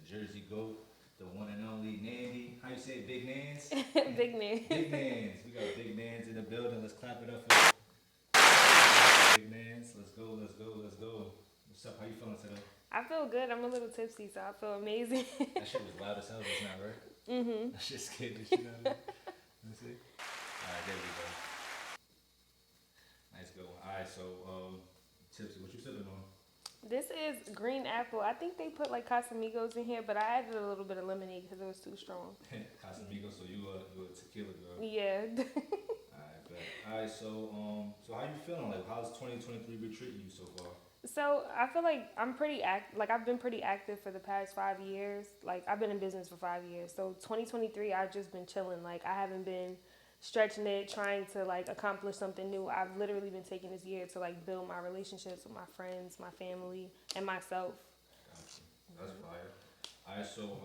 Jersey goat, the one and only Nandy. How you say it, Big Nans? Big man. Big Nans. We got Big Nans in the building. Let's clap it up for Big Nans. Let's go, let's go, let's go. What's up? How you feeling today? I feel good. I'm a little tipsy, so I feel amazing. That shit was loud as hell just now, right? Mhm. That shit scared the shit out of me. Let me see. Alright, there we go. Nice go. Alright, so Tipsy, what you sipping on? This is green apple. I think they put like Casamigos in here, but I added a little bit of lemonade because it was too strong. Casamigos, so you a tequila girl. Yeah. Alright, bet. Alright, so how you feeling? Like how's 2023 been treating you so far? So I feel like I'm pretty like I've been pretty active for the past 5 years. Like I've been in business for 5 years. So 2023, I've just been chilling. Like I haven't been stretching it, trying to like accomplish something new. I've literally been taking this year to like build my relationships with my friends, my family, and myself. Gotcha. That's fire. Alright, so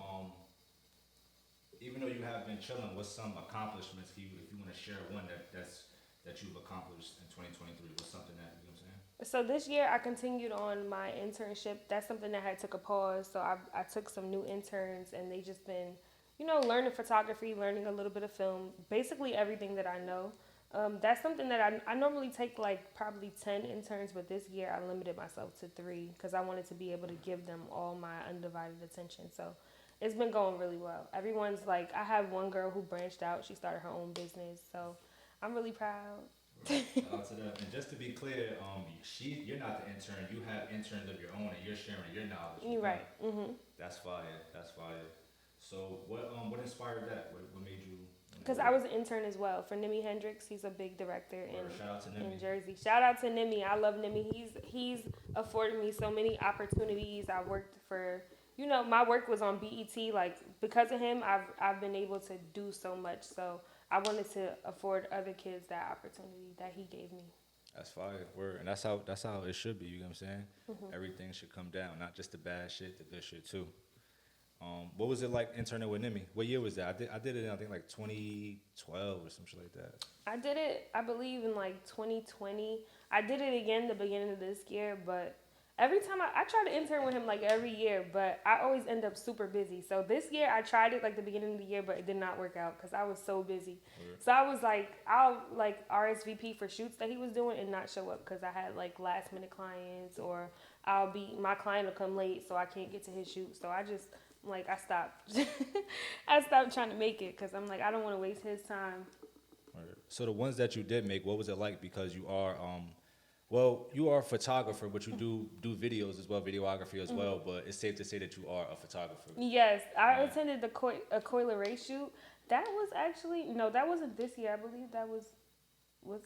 even though you have been chilling, what's some accomplishments if you want to share one that you've accomplished in 2023? What's something that you know what I'm saying? So this year I continued on my internship. That's something that had took a pause. So I took some new interns and they just been, learning photography, learning a little bit of film, basically everything that I know. That's something that I normally take like probably 10 interns, but this year I limited myself to 3 because I wanted to be able to give them all my undivided attention. So it's been going really well. Everyone's like, I have one girl who branched out. She started her own business. So I'm really proud. Right. Shout out to them. And just to be clear, you're not the intern. You have interns of your own, and you're sharing your knowledge. You're right. Mm-hmm. That's fire. That's fire. So what inspired that? What made you? Because I was an intern as well for Nimi Hendrix. He's a big director Shout out to Nimi. in Jersey. Shout out to Nimi. I love Nimi. He's afforded me so many opportunities. I worked for, my work was on BET. Like because of him, I've been able to do so much. So I wanted to afford other kids that opportunity that he gave me. That's fire. Word. And that's how it should be. You know what I'm saying? Mm-hmm. Everything should come down, not just the bad shit, the good shit too. What was it like interning with Nimi? What year was that? I did it in I think like 2012 or some shit like that. I did it, I believe, in like 2020. I did it again the beginning of this year, but every time I try to intern with him like every year, but I always end up super busy. So this year I tried it like the beginning of the year, but it did not work out because I was so busy. So I was like, I'll like RSVP for shoots that he was doing and not show up because I had like last minute clients, or my client will come late so I can't get to his shoot. So I stopped. I stopped trying to make it because I'm like, I don't want to waste his time. So the ones that you did make, what was it like? Because you are you are a photographer, but you do videos as well, videography as well. But it's safe to say that you are a photographer. Yes, I attended a Coil Ray shoot. That was actually that wasn't this year. I believe that was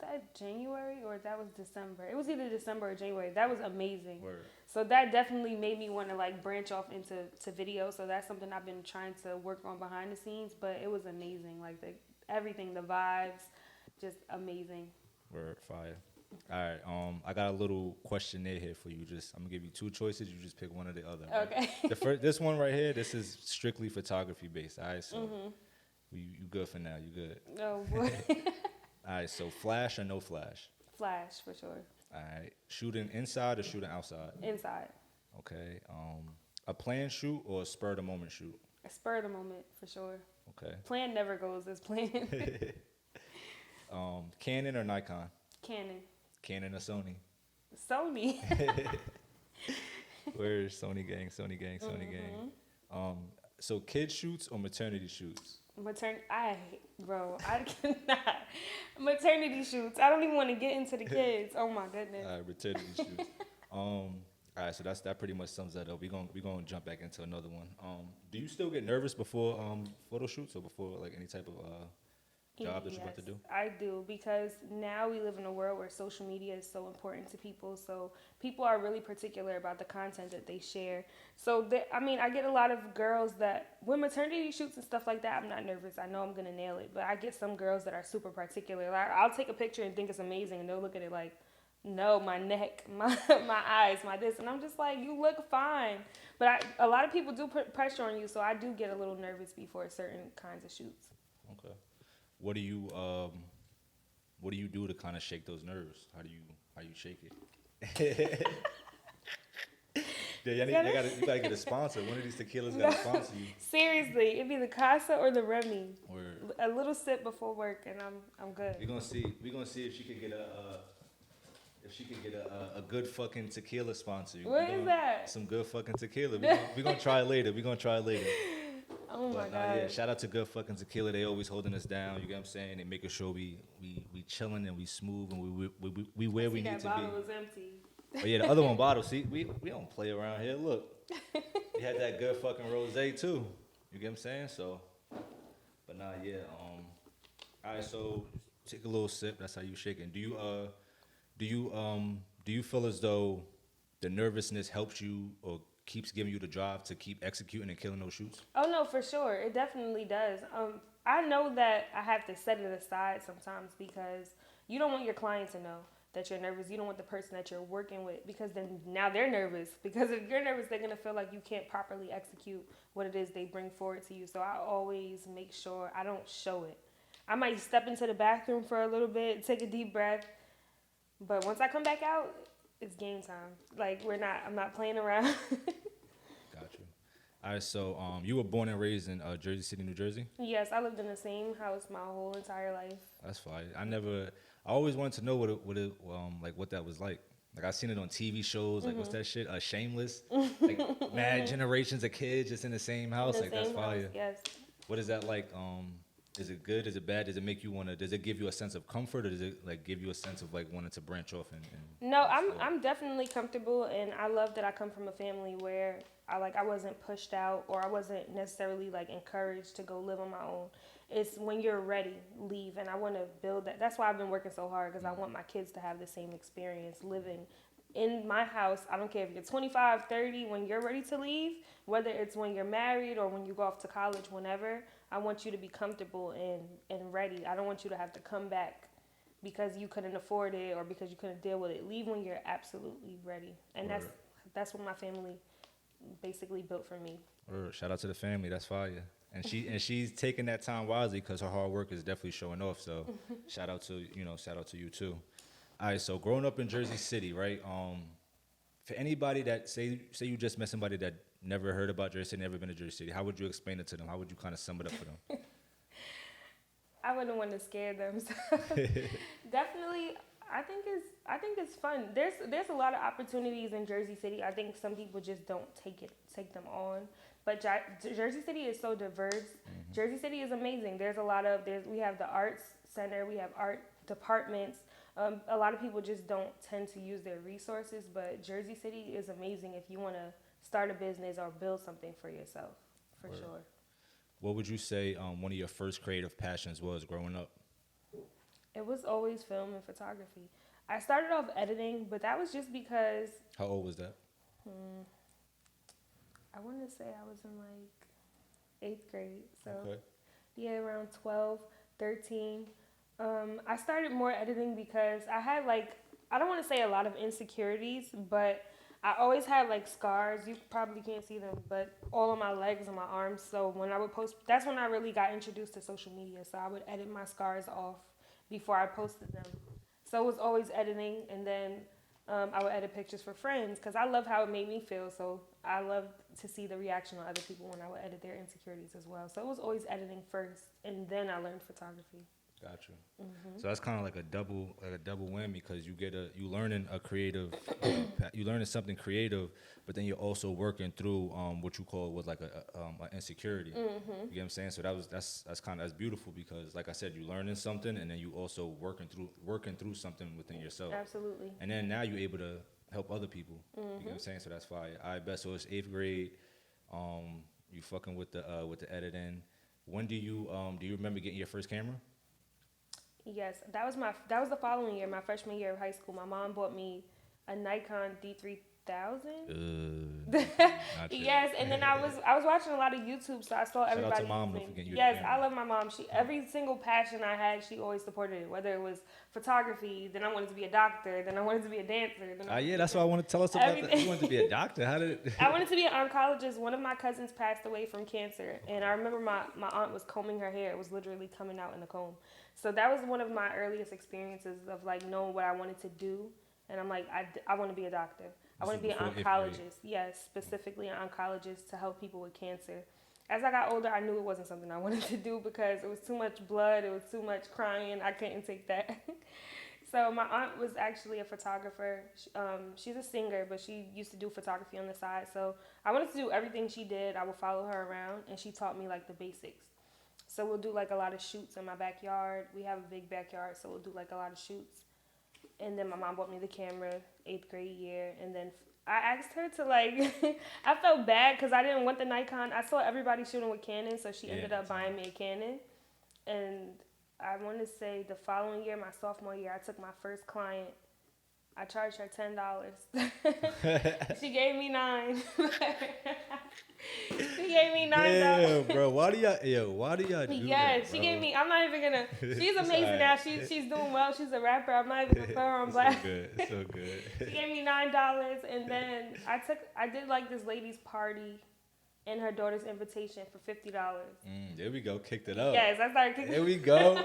that January or that was December. It was either December or January. That was amazing. Word. So that definitely made me want to like branch off into video. So that's something I've been trying to work on behind the scenes. But it was amazing. Like everything, the vibes, just amazing. Word, fire. All right, I got a little questionnaire here for you. I'm gonna give you 2 choices. You just pick one or the other. Right? Okay. This one right here, this is strictly photography based. All right, so you good for now. You good? Oh boy. All right, so flash or no flash? Flash for sure. All right, shooting inside or shooting outside? Inside. Okay. A planned shoot or a spur of the moment shoot? A spur of the moment for sure. Okay. Plan never goes as planned. Canon or Nikon? Canon. Canon or Sony? Sony. Where's Sony gang? Sony gang. Sony gang. So kid shoots or maternity shoots? I cannot. Maternity shoots. I don't even want to get into the kids. Oh my goodness. Maternity shoots. All right, so that pretty much sums that up. We gonna jump back into another one. Do you still get nervous before photo shoots or before like any type of job that you're about to do? I do, because now we live in a world where social media is so important to people. So people are really particular about the content that they share. So I get a lot of girls that when maternity shoots and stuff like that, I'm not nervous. I know I'm gonna nail it. But I get some girls that are super particular. Like I'll take a picture and think it's amazing, and they'll look at it like, no, my neck, my eyes, my this, and I'm just like, you look fine. But a lot of people do put pressure on you, so I do get a little nervous before certain kinds of shoots. Okay. What do you do to kind of shake those nerves? How do you shake it? Yeah, you gotta get a sponsor. One of these tequilas gotta sponsor you. Seriously, it'd be the Casa or the Remy. Word. A little sip before work, and I'm good. We're gonna see if she could get a good fucking tequila sponsor. What is that? Some good fucking tequila. We gonna try it later. Oh my But god. yeah, shout out to Good Fucking Tequila. They always holding us down. You get what I'm saying? They making sure we chilling and we smooth and we where we need to That bottle be. was empty. But yeah, the other one bottle. See, we don't play around here. Look, we had that good fucking rosé too. You get what I'm saying? So, but nah, yeah. All right, so take a little sip. That's how you shaking. Do you feel as though the nervousness helps you or keeps giving you the drive to keep executing and killing those shoots? Oh no, for sure. It definitely does. I know that I have to set it aside sometimes because you don't want your client to know that you're nervous. You don't want the person that you're working with because then now they're nervous. Because if you're nervous, they're gonna feel like you can't properly execute what it is they bring forward to you. So I always make sure I don't show it. I might step into the bathroom for a little bit, take a deep breath, but once I come back out, it's game time. Like I'm not playing around. Got you. All right, so you were born and raised in Jersey City, New Jersey? Yes, I lived in the same house my whole entire life. That's fine. I always wanted to know what that was like. Like I seen it on TV shows, like what's that shit? Shameless. Like mad generations of kids just in the same house. Like that's fire. Yes. What is that like? Is it good? Is it bad? Does it make you does it give you a sense of comfort or does it like give you a sense of like wanting to branch off and No, I'm definitely comfortable and I love that I come from a family where I wasn't pushed out or I wasn't necessarily like encouraged to go live on my own. It's when you're ready, leave, and I want to build that. That's why I've been working so hard because I want my kids to have the same experience living in my house. I don't care if you're 25, 30, when you're ready to leave, whether it's when you're married or when you go off to college, whenever, I want you to be comfortable and ready. I don't want you to have to come back because you couldn't afford it or because you couldn't deal with it. Leave when you're absolutely ready. And Word. that's what my family basically built for me. Shout out to the family. That's fire. And she's taking that time wisely because her hard work is definitely showing off. So shout out to you too. All right, so growing up in Jersey City, right? For anybody that say you just met somebody that never heard about Jersey City, never been to Jersey City, how would you explain it to them? How would you kind of sum it up for them? I wouldn't want to scare them. So definitely, I think it's fun. There's a lot of opportunities in Jersey City. I think some people just don't take them on. But Jersey City is so diverse. Mm-hmm. Jersey City is amazing. We have the arts center, we have art departments. A lot of people just don't tend to use their resources, but Jersey City is amazing if you want to start a business or build something for yourself, for Word. sure. What would you say one of your first creative passions was growing up? It was always film and photography. I started off editing, but that was just because... How old was that? I want to say I was in like 8th grade. So okay. Yeah, around 12, 13. I started more editing because I had I don't want to say a lot of insecurities, but I always had scars. You probably can't see them, but all on my legs and my arms. So when I would post, that's when I really got introduced to social media. So I would edit my scars off before I posted them. So it was always editing, and then I would edit pictures for friends because I love how it made me feel. So I loved to see the reaction on other people when I would edit their insecurities as well. So it was always editing first, and then I learned photography. Got you. Mm-hmm. So that's kind of like a double whammy because you learning a creative, you learning something creative, but then you're also working through what you call was like a insecurity. Mm-hmm. You get what I'm saying? So that's beautiful because like I said, you learning something and then you also working through something within yourself. Absolutely. And then now you're able to help other people. Mm-hmm. You get what I'm saying? So that's fire. I bet. So it's 8th grade. You fucking with the editing. When do you remember getting your first camera? Yes, that was the following year, my freshman year of high school. My mom bought me a Nikon D3000. Yes, and then I was watching a lot of YouTube, so I saw everybody. Shout out to mom, don't forget you. Yes, I love my mom. Every single passion I had, she always supported it. Whether it was photography, then I wanted to be a doctor, then I wanted to be a dancer. Yeah, that's why I want to tell us about that. You wanted to be a doctor. How did? I wanted to be an oncologist. One of my cousins passed away from cancer, and I remember my aunt was combing her hair. It was literally coming out in a comb. So that was one of my earliest experiences of knowing what I wanted to do. And I'm like, I want to be a doctor. I This want to was be an before 8th grade. oncologist. Yes, specifically an oncologist to help people with cancer. As I got older, I knew it wasn't something I wanted to do because it was too much blood, it was too much crying. I couldn't take that. So my aunt was actually a photographer. She's a singer, but she used to do photography on the side. So I wanted to do everything she did. I would follow her around, and she taught me like the basics. So we'll do like a lot of shoots in my backyard. We have a big backyard, so we'll do like a lot of shoots. And then my mom bought me the camera, 8th grade year, and then I asked her to like. I felt bad because I didn't want the Nikon. I saw everybody shooting with Canon, so she ended up buying me a Canon, and I want to say the following year, my sophomore year, I took my first client. I charged her $10. She gave me $9. She gave me $9. Damn, bro. Why do y'all do Yeah, that, she bro? gave me. I'm not even gonna. She's amazing alright. now. She's doing well. She's a rapper. I'm not even gonna put her on blast. So good. So good. She gave me $9, and then I did like this lady's party, and her daughter's invitation for $50. There we go. Kicked it up. Yes, I started kicking. There we go.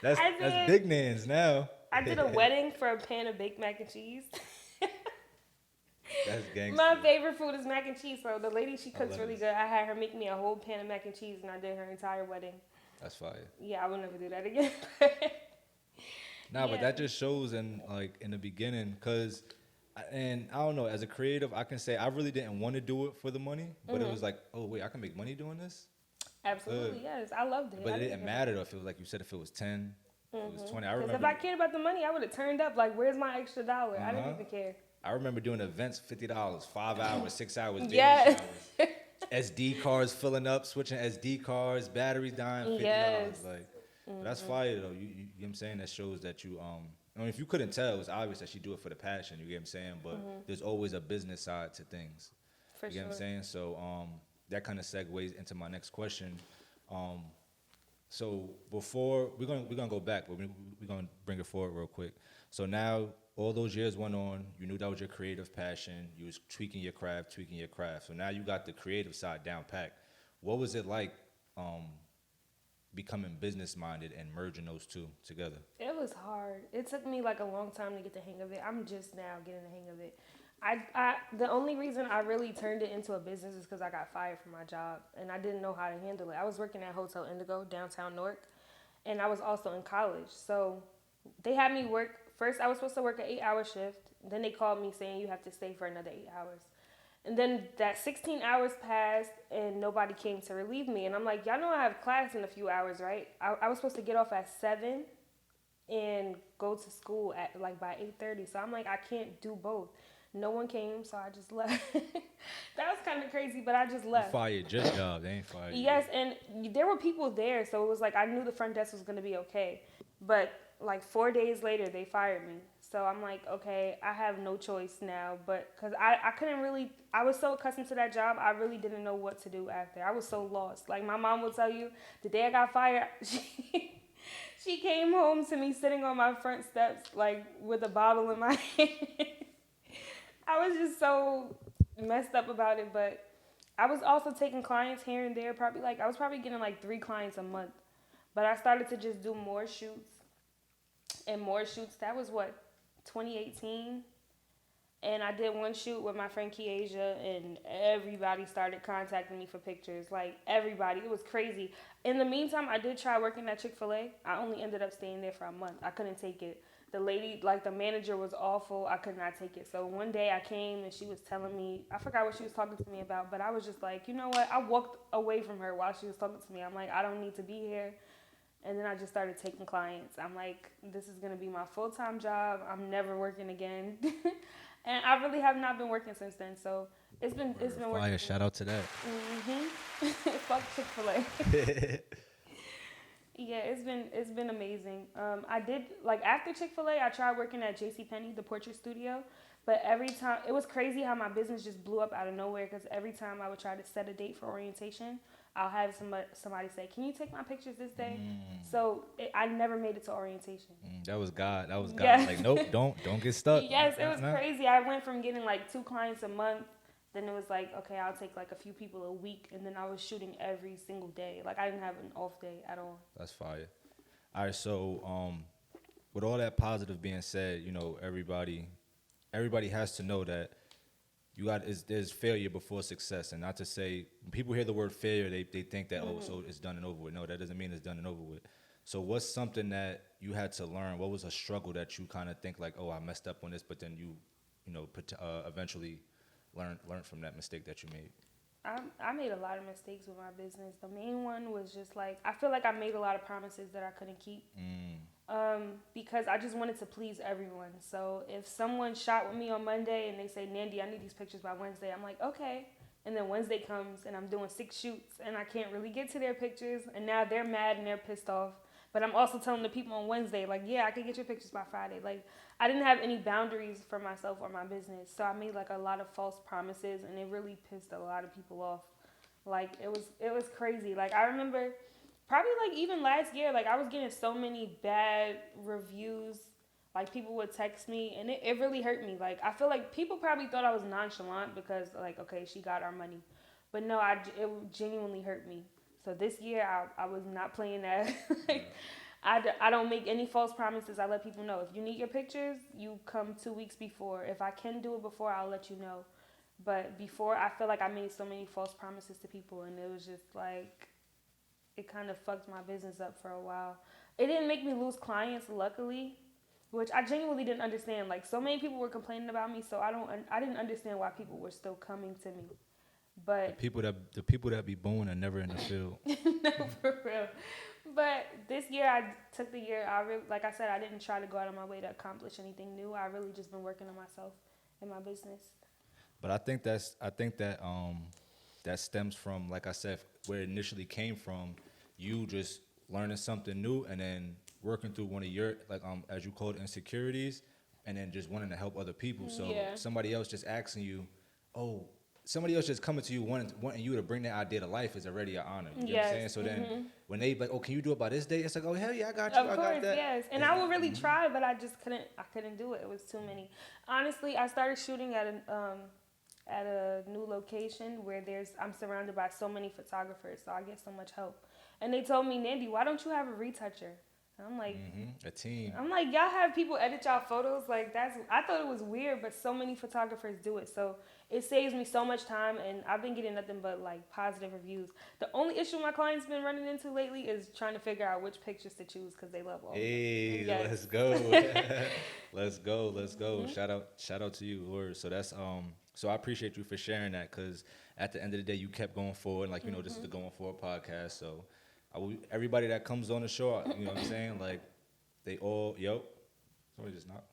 That's did- big names now. I did a wedding for a pan of baked mac and cheese. That's gangster. My favorite food is mac and cheese, so the lady, she cooks love really this. good. I had her make me a whole pan of mac and cheese, and I did her entire wedding. That's fire. Yeah, I will never do that again. Nah, but Yeah. that just shows in the beginning, cause, and I don't know, as a creative, I can say I really didn't want to do it for the money, but it was like, oh wait, I can make money doing this. Absolutely, yes. I loved it. But I it didn't didn't matter though. If it was like you said, if it was 10, if it was 20. I Because remember. if I cared about the money, I would have turned up. Like, where's my extra dollar? I didn't even care. I remember doing events, $50, 5 hours, 6 hours, baby Yes. showers. SD cards filling up, switching SD cards, batteries dying, $50. Yes. Like, but that's fire though. You know what I'm saying? That shows that you I mean, if you couldn't tell, it was obvious that she do it for the passion. You get what I'm saying? But there's always a business side to things. For You get what I'm sure. saying? So that kind of segues into my next question. So before we're gonna go back, but we're gonna bring it forward real quick. So now all those years went on. You knew that was your creative passion. You was tweaking your craft. So now you got the creative side down pat. What was it like becoming business minded and merging those two together? It was hard. It took me like a long time to get the hang of it. I'm just now getting the hang of it. The only reason I really turned it into a business is because I got fired from my job and I didn't know how to handle it. I was working at Hotel Indigo downtown Newark, and I was also in college. So they had me work. First, I was supposed to work an 8-hour shift. Then they called me saying you have to stay for another 8 hours. And then that 16 hours passed and nobody came to relieve me. And I'm like, y'all know I have class in a few hours, right? I was supposed to get off at 7 and go to school at like by 8:30. So I'm like, I can't do both. No one came, so I just left. That was kind of crazy, but I just left. Fired your job. They ain't fired you. Yes, and there were people there, so it was like I knew the front desk was going to be okay. But like 4 days later, they fired me. So I'm like, okay, I have no choice now. But because I couldn't really, I was so accustomed to that job, I really didn't know what to do after. I was so lost. Like my mom will tell you, the day I got fired, she came home to me sitting on my front steps, like with a bottle in my hand. I was just so messed up about it, but I was also taking clients here and there. I was probably getting like 3 clients a month, but I started to just do more shoots and more shoots. That was 2018, and I did one shoot with my friend Kiasia, and everybody started contacting me for pictures. Like everybody, it was crazy. In the meantime, I did try working at Chick-fil-A. I only ended up staying there for a month. I couldn't take it. The lady, like the manager, was awful. I could not take it. So one day I came and she was telling me, I forgot what she was talking to me about, but I was just like, you know what? I walked away from her while she was talking to me. I'm like, I don't need to be here. And then I just started taking clients. I'm like, this is going to be my full-time job. I'm never working again. And I really have not been working since then. So it's been working. Fire, shout out to that. Fuck Chick-fil-A. Yeah, it's been amazing. I did, like, after Chick-fil-A, I tried working at JCPenney, the portrait studio. But every time, it was crazy how my business just blew up out of nowhere, because every time I would try to set a date for orientation, I'll have somebody say, can you take my pictures this day? So I never made it to orientation. That was God. Yes. Like, nope, don't get stuck. Yes, it was crazy. I went from getting like 2 clients a month. Then it was like, okay, I'll take like a few people a week. And then I was shooting every single day. Like I didn't have an off day at all. That's fire. All right, so with all that positive being said, you know, everybody everybody has to know that there's failure before success, and not to say when people hear the word failure, they think that so it's done and over with. No, that doesn't mean it's done and over with. So what's something that you had to learn? What was a struggle that you kind of think like, oh, I messed up on this, but then you eventually learn from that mistake that you made? I made a lot of mistakes with my business. The main one was just like, I feel like I made a lot of promises that I couldn't keep. Because I just wanted to please everyone. So if someone shot with me on Monday and they say, Nandi, I need these pictures by Wednesday, I'm like, okay. And then Wednesday comes and I'm doing 6 shoots and I can't really get to their pictures. And now they're mad and they're pissed off. But I'm also telling the people on Wednesday, like, yeah, I can get your pictures by Friday. Like, I didn't have any boundaries for myself or my business. So I made like a lot of false promises and it really pissed a lot of people off. Like, it was crazy. Like, I remember probably like even last year, like I was getting so many bad reviews. Like, people would text me and it really hurt me. Like, I feel like people probably thought I was nonchalant because like, okay, she got our money. But no, it genuinely hurt me. So this year, I was not playing that. Like, I don't make any false promises. I let people know, if you need your pictures, you come 2 weeks before. If I can do it before, I'll let you know. But before, I feel like I made so many false promises to people, and it was just like, it kind of fucked my business up for a while. It didn't make me lose clients, luckily, which I genuinely didn't understand. Like, so many people were complaining about me, so I didn't understand why people were still coming to me. But the people that be born are never in the field. No, for real. But this year, I took the year. Like I said, I didn't try to go out of my way to accomplish anything new. I really just been working on myself and my business. But I think that that stems from, like I said, where it initially came from. You just learning something new and then working through one of your, like as you call it, insecurities, and then just wanting to help other people. So somebody else just asking you, somebody else just coming to you wanting you to bring that idea to life is already an honor. You know what I'm saying? So then when they like, can you do it by this date? It's like, oh, hell yeah, I got you. Of course, yes. And I would really try, but I couldn't do it. It was too many. Honestly, I started shooting at a new location where I'm surrounded by so many photographers, so I get so much help. And they told me, Nandi, why don't you have a retoucher? And I'm like, a team. I'm like, y'all have people edit y'all photos? Like, I thought it was weird, but so many photographers do it. So it saves me so much time, and I've been getting nothing but like positive reviews. The only issue my clients been running into lately is trying to figure out which pictures to choose because they love all of them. Hey, yes. Let's go. Let's go. Shout out to you, Lord. So that's so I appreciate you for sharing that, because at the end of the day, you kept going forward. Like, this is the Going Forward podcast. So everybody that comes on the show, you know what I'm saying? Like, they all, somebody just knocked.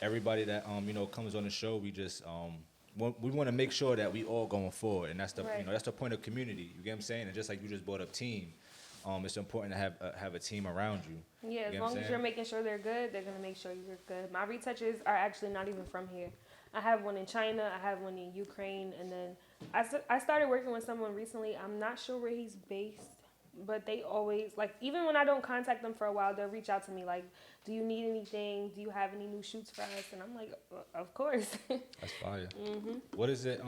Everybody that comes on the show, we just we want to make sure that we all going forward, and that's the that's the point of community. You get what I'm saying? And just like you just brought up team, it's important to have a team around you. Yeah, as long as you're making sure they're good, they're gonna make sure you're good. My retouchers are actually not even from here. I have one in China, I have one in Ukraine, and then I started working with someone recently. I'm not sure where he's based, but they always, like, even when I don't contact them for a while, they'll reach out to me like, do you need anything? Do you have any new shoots for us? And I'm like, of course. That's fire. What is it?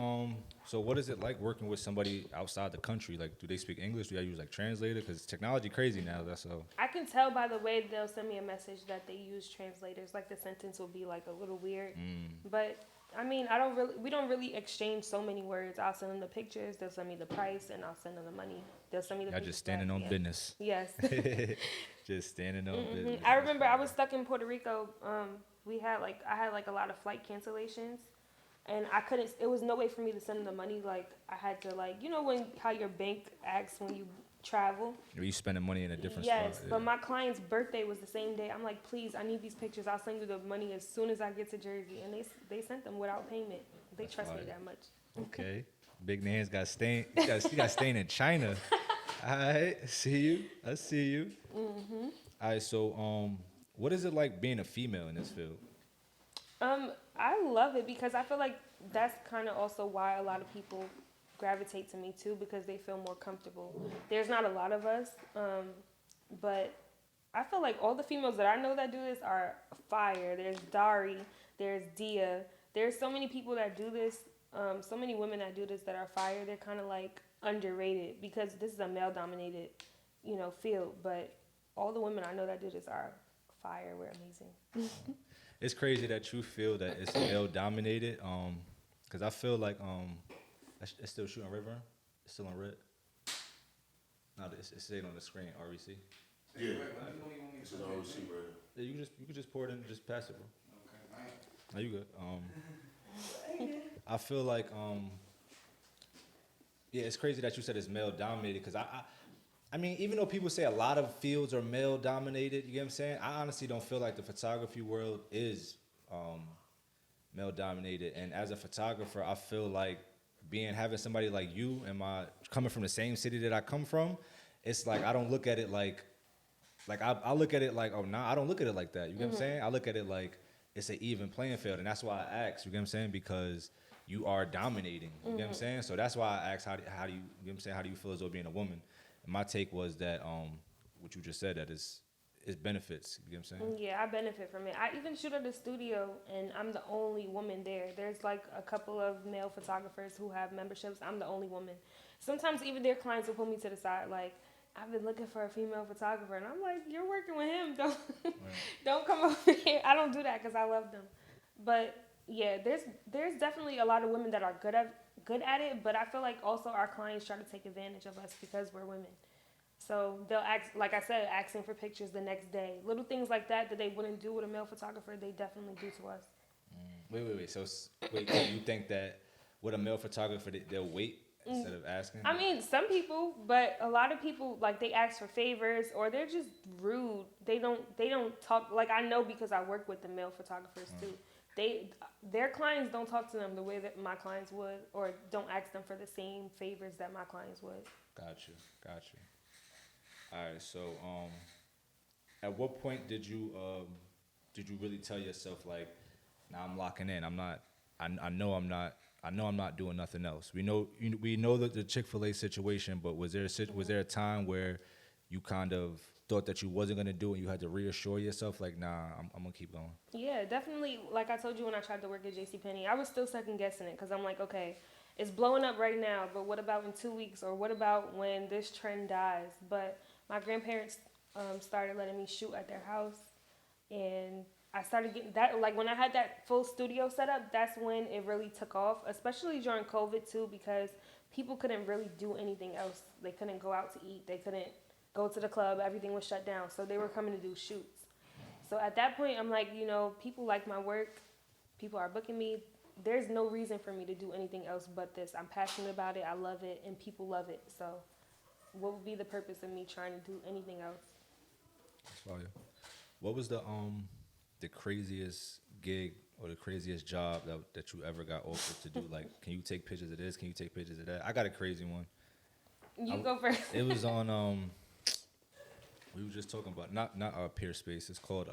So what is it like working with somebody outside the country? Like, do they speak English? Do I use like translator? Because technology crazy now. That's all. I can tell by the way they'll send me a message that they use translators. Like, the sentence will be like a little weird, but I mean, we don't really exchange so many words. I'll send them the pictures, they'll send me the price, and I'll send them the money. They'll send me the pictures. Just standing on business. Yes. Just standing on business. I remember I was stuck in Puerto Rico. I had like a lot of flight cancellations, and it was no way for me to send them the money. Like, I had to, like, how your bank asks when you travel. Are you spending money in a different spot? Yes, but my client's birthday was the same day. I'm like, please, I need these pictures. I'll send you the money as soon as I get to Jersey. And they sent them without payment. They trust me that much. Okay. Big Nan's got staying. You got staying in China. All right. I see you. All right. So, what is it like being a female in this field? I love it because I feel like that's kind of also why a lot of people gravitate to me too, because they feel more comfortable. There's not a lot of us, but I feel like all the females that I know that do this are fire. There's Dari, there's Dia. There's so many people that do this, so many women that do this that are fire. They're kind of like underrated because this is a male-dominated, field. But all the women I know that do this are fire. We're amazing. It's crazy that you feel that it's male dominated. Cause I feel like it's still shooting red burn. It's still on red. No, it's staying on the screen. REC. Yeah. It's an REC, bro. Yeah, you could just pour it in and just pass it, bro. Okay. No, you good. I feel like yeah, it's crazy that you said it's male dominated because I mean, even though people say a lot of fields are male dominated, you get what I'm saying? I honestly don't feel like the photography world is male dominated. And as a photographer, I feel like having somebody like you and coming from the same city that I come from, it's like I don't look at it like I look at it like, oh nah, I don't look at it like that. You get what I'm saying? I look at it like it's an even playing field, and that's why I asked, you get what I'm saying? Because you are dominating. You get what I'm saying? So that's why I asked how do you, you get what I'm saying, how do you feel as though being a woman? And my take was that what you just said, that it benefits. You get what I'm saying? Yeah, I benefit from it. I even shoot at the studio, and I'm the only woman there. There's like a couple of male photographers who have memberships. I'm the only woman. Sometimes even their clients will pull me to the side, like, I've been looking for a female photographer, and I'm like, you're working with him. Don't come over here. I don't do that because I love them. But yeah, there's definitely a lot of women that are good at it. But I feel like also our clients try to take advantage of us because we're women. So they'll ask, like I said, asking for pictures the next day. Little things like that they wouldn't do with a male photographer, they definitely do to us. Wait. So you think that with a male photographer they'll wait instead of asking? I mean, some people, but a lot of people, like, they ask for favors or they're just rude. They don't talk. Like, I know because I work with the male photographers too. Their clients don't talk to them the way that my clients would, or don't ask them for the same favors that my clients would. Got you. All right, so at what point did you really tell yourself, like, nah, I'm locking in. I know I'm not doing nothing else. We know that the Chick-fil-A situation, but was there a time where you kind of thought that you wasn't gonna do it and you had to reassure yourself, like, nah, I'm gonna keep going? Yeah, definitely. Like I told you when I tried to work at JCPenney, I was still second guessing it because I'm like, okay, it's blowing up right now, but what about in 2 weeks, or what about when this trend dies? But my grandparents started letting me shoot at their house, and I started getting that, like, when I had that full studio set up, that's when it really took off, especially during COVID too, because people couldn't really do anything else. They couldn't go out to eat. They couldn't go to the club. Everything was shut down. So they were coming to do shoots. So at that point, I'm like, people like my work. People are booking me. There's no reason for me to do anything else but this. I'm passionate about it. I love it, and people love it. So what would be the purpose of me trying to do anything else? What was the craziest gig or the craziest job that you ever got offered to do? Like, can you take pictures of this? Can you take pictures of that? I got a crazy one. You go first. It was on we were just talking about not Peer Space. It's called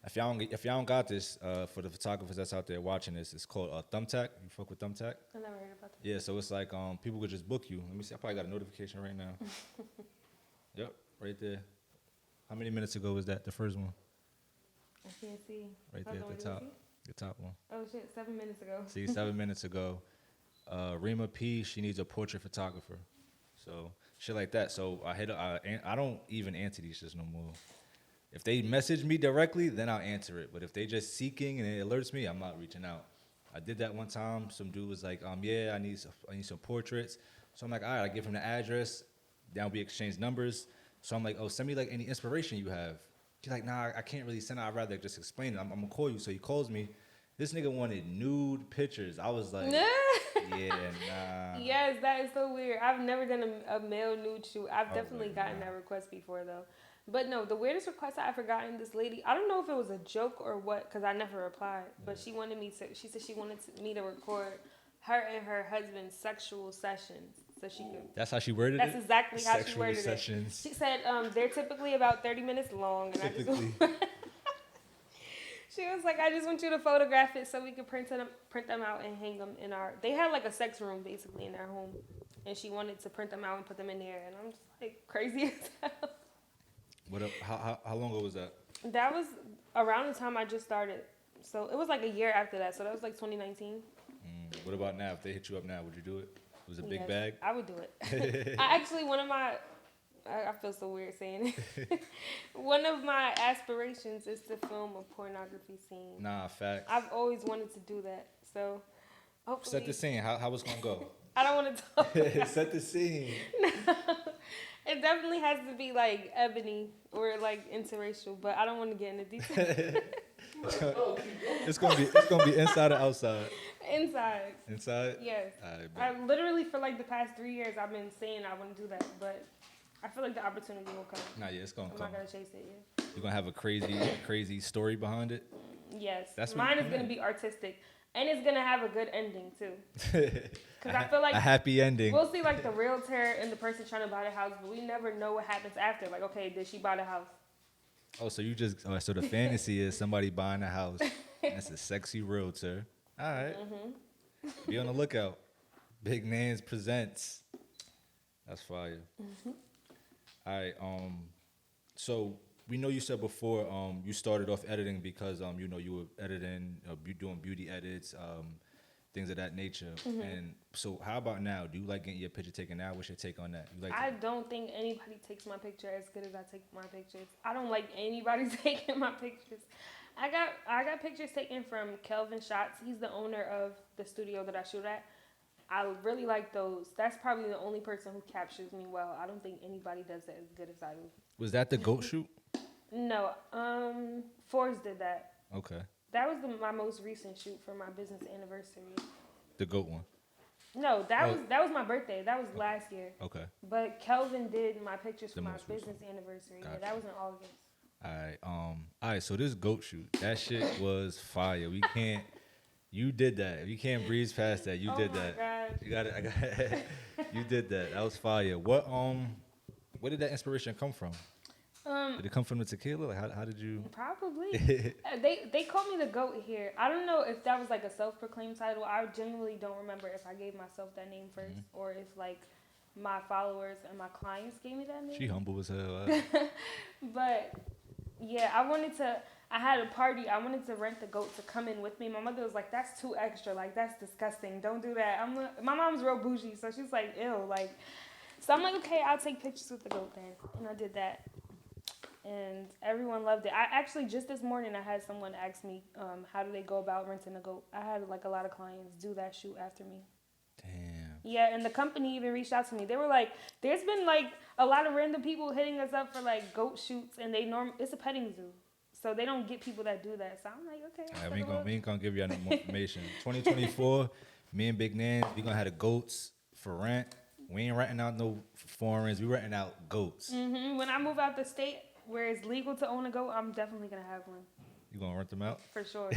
if y'all don't got this, for the photographers that's out there watching this, it's called Thumbtack. You fuck with Thumbtack? I never heard about that. Yeah, so it's like people could just book you. Let me see. I probably got a notification right now. Yep, right there. How many minutes ago was that? The first one? I can't see. Right there at the top. The top one. Oh shit! 7 minutes ago. See, 7 minutes ago. Rima P. She needs a portrait photographer. So shit like that. So I don't even answer these shits no more. If they message me directly, then I'll answer it. But if they just seeking and it alerts me, I'm not reaching out. I did that one time. Some dude was like, yeah, I need some portraits. So I'm like, all right, I give him the address. Then we exchange numbers. So I'm like, oh, send me like any inspiration you have. He's like, nah, I can't really send it. I'd rather just explain it. I'm gonna call you. So he calls me. This nigga wanted nude pictures. I was like, yeah, nah. Yes, that is so weird. I've never done a male nude shoot. I've definitely gotten that request before, though. But no, the weirdest request I've ever gotten, this lady, I don't know if it was a joke or what, because I never replied. But she said she wanted me to record her and her husband's sexual sessions. So she could. That's how she worded That's it? exactly how she Sexual worded sessions. it. She said they're typically about 30 minutes long. And Typically. She was like, I just want you to photograph it so we can print them out and hang them in our. They had like a sex room basically in their home, and she wanted to print them out and put them in there. And I'm just like crazy as hell. How long ago was that? That was around the time I just started, so it was like a year after that. So that was like 2019. What about now? If they hit you up now, would you do it? It was a big bag. I would do it. I actually, one of my I feel so weird saying it. One of my aspirations is to film a pornography scene. Nah, facts. I've always wanted to do that. So hopefully. Set the scene. How it's gonna go? I don't want to talk about it. Set the scene. It definitely has to be like ebony or like interracial, but I don't want to get into details. It's gonna be inside or outside. Inside. Inside. Yes. Alright, I literally for like the past 3 years I've been saying I want to do that, but I feel like the opportunity will come. Nah, yeah, it's gonna I'm come. not gonna chase it. Yeah. You're gonna have a crazy story behind it. Yes. That's what mine you is gonna want. be artistic, and it's gonna have a good ending too. Because I feel like a happy ending. we'll see like the realtor and the person trying to buy the house, but we never know what happens after. Like, okay, did she buy the house? Oh, so you just so the fantasy is somebody buying a house. And it's a sexy realtor. All right. Be on the lookout. Big Nans presents. That's fire. All right. So we know you said before you started off editing because you were editing, doing beauty edits, things of that nature. And so how about now? Do you like getting your picture taken now? What's your take on that? You like I don't think anybody takes my picture as good as I take my pictures. I don't like anybody taking my pictures. I got pictures taken from Kelvin Shots. He's the owner of the studio that I shoot at. I really like those. That's probably the only person who captures me well. I don't think anybody does that as good as I do. Was that the goat shoot? No, Forrest did that. Okay. That was my most recent shoot for my business anniversary. The goat one. No, that was my birthday. That was last year. Okay. But Kelvin did my pictures for The my most recent. business anniversary. Gotcha. Yeah, that was in August. All right. So this goat shoot, that shit was fire. We can't. You did that. You can't breeze past that. You did that. God. You got it. You did that. That was fire. Where did that inspiration come from? Did it come from the tequila? Like how did you? Probably. They call me the goat here. I don't know if that was like a self-proclaimed title. I genuinely don't remember if I gave myself that name first or if like my followers and my clients gave me that name. She humble as hell. But yeah, I had a party. I wanted to rent the goat to come in with me. My mother was like, "That's too extra. Like that's disgusting. Don't do that." My mom's real bougie, so she's like, "Ew." Like, so I'm like, "Okay, I'll take pictures with the goat then," and I did that. And everyone loved it. I actually, just this morning, I had someone ask me, how do they go about renting a goat? I had like a lot of clients do that shoot after me. Damn. Yeah, and the company even reached out to me. They were like, there's been like a lot of random people hitting us up for like goat shoots, and it's a petting zoo. So they don't get people that do that. So I'm like, okay. We ain't gonna give you any more information. 2024, me and Big Nan, we gonna have the goats for rent. We ain't renting out no foreigners. We renting out goats. When I move out the state where it's legal to own a goat, I'm definitely gonna have one. You gonna rent them out? For sure.